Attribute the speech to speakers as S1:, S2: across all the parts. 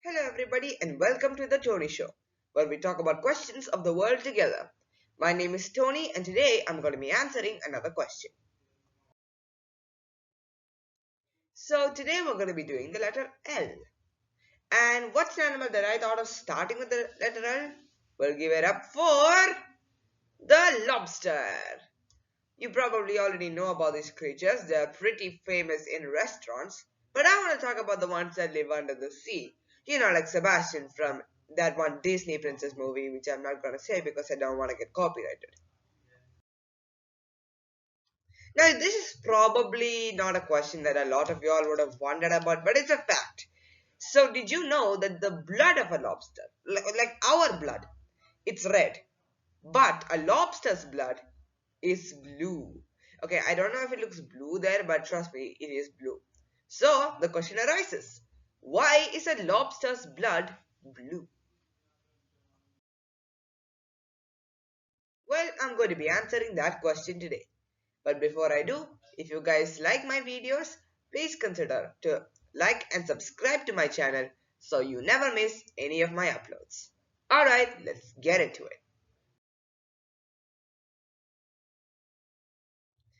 S1: Hello, everybody, and welcome to the Tony Show, where we talk about questions of the world together. My name is Tony, and today I'm going to be answering another question. So, today we're going to be doing the letter L. And what's the animal that I thought of starting with the letter L? We'll give it up for the lobster. You probably already know about these creatures, they're pretty famous in restaurants, but I want to talk about the ones that live under the sea. Like Sebastian from that one Disney princess movie, which I'm not going to say because I don't want to get copyrighted. Now, this is probably not a question that a lot of you all would have wondered about, but it's a fact. So, did you know that the blood of a lobster, like our blood, it's red, but a lobster's blood is blue. Okay, I don't know if it looks blue there, but trust me, it is blue. So the question arises, why is a lobster's blood blue? Well, I'm going to be answering that question today. But before I do, if you guys like my videos, please consider to like and subscribe to my channel so you never miss any of my uploads. Alright, let's get into it.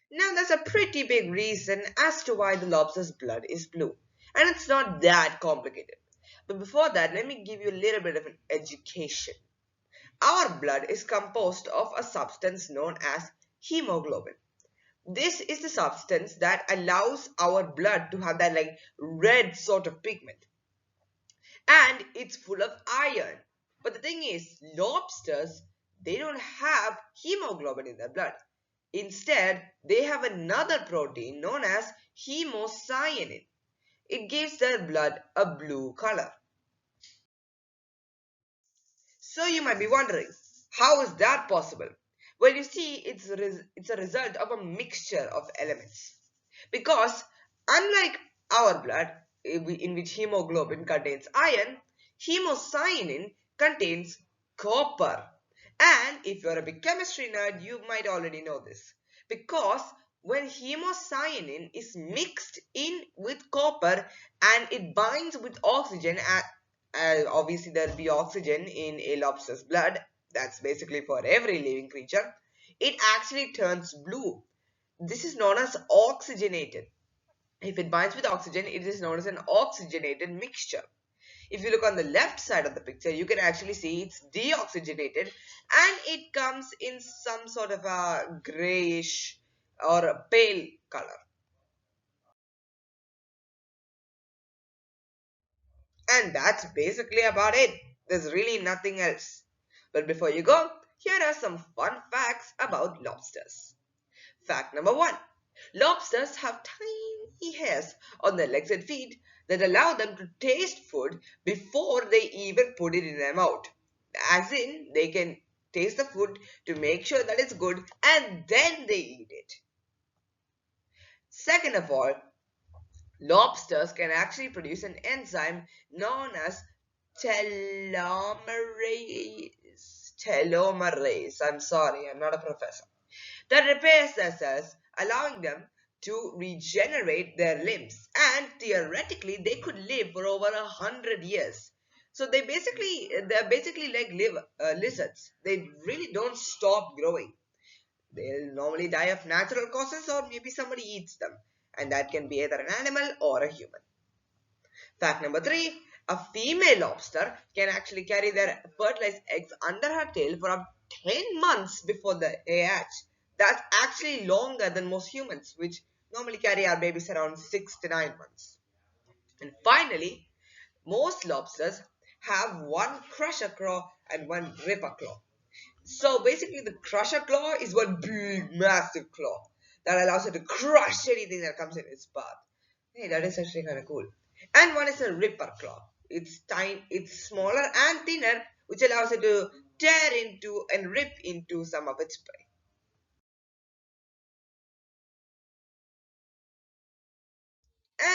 S1: Now, there's a pretty big reason as to why the lobster's blood is blue, and it's not that complicated. But before that, let me give you a little bit of an education. Our blood is composed of a substance known as hemoglobin. This is the substance that allows our blood to have that red sort of pigment. And it's full of iron. But the thing is, lobsters, they don't have hemoglobin in their blood. Instead, they have another protein known as hemocyanin. It gives their blood a blue color. So you might be wondering, how is that possible? Well, you see, it's a result of a mixture of elements. Because unlike our blood, in which hemoglobin contains iron, hemocyanin contains copper. And if you're a big chemistry nerd, you might already know this. Because when hemocyanin is mixed in with copper and it binds with oxygen, obviously there'll be oxygen in a lobster's blood, that's basically for every living creature, it actually turns blue. This is known as oxygenated. If it binds with oxygen, it is known as an oxygenated mixture. If you look on the left side of the picture, you can actually see it's deoxygenated and it comes in some sort of a grayish or a pale color. And that's basically about it. There's really nothing else. But before you go, here are some fun facts about lobsters. Fact number 1. Lobsters have tiny hairs on their legs and feet that allow them to taste food before they even put it in their mouth. As in, they can taste the food to make sure that it's good and then they eat it. Second of all, lobsters can actually produce an enzyme known as telomerase. Telomerase. I'm sorry, I'm not a professor. That repairs their cells, allowing them to regenerate their limbs. And theoretically, they could live for over 100 years. So they're basically like lizards. They really don't stop growing. They'll normally die of natural causes or maybe somebody eats them. And that can be either an animal or a human. Fact number 3, a female lobster can actually carry their fertilized eggs under her tail for up to 10 months before they hatch. That's actually longer than most humans, which normally carry our babies around 6 to 9 months. And finally, most lobsters have one crusher claw and one ripper claw. So basically the crusher claw is one big massive claw that allows it to crush anything that comes in its path. Hey, that is actually kind of cool. And one is a ripper claw. It's tiny, it's smaller and thinner, which allows it to tear into and rip into some of its prey.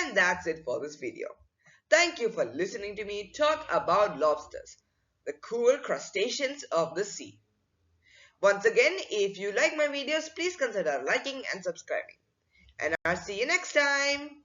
S1: And that's it for this video. Thank you for listening to me talk about lobsters, the cool crustaceans of the sea. Once again, if you like my videos, please consider liking and subscribing. And I'll see you next time.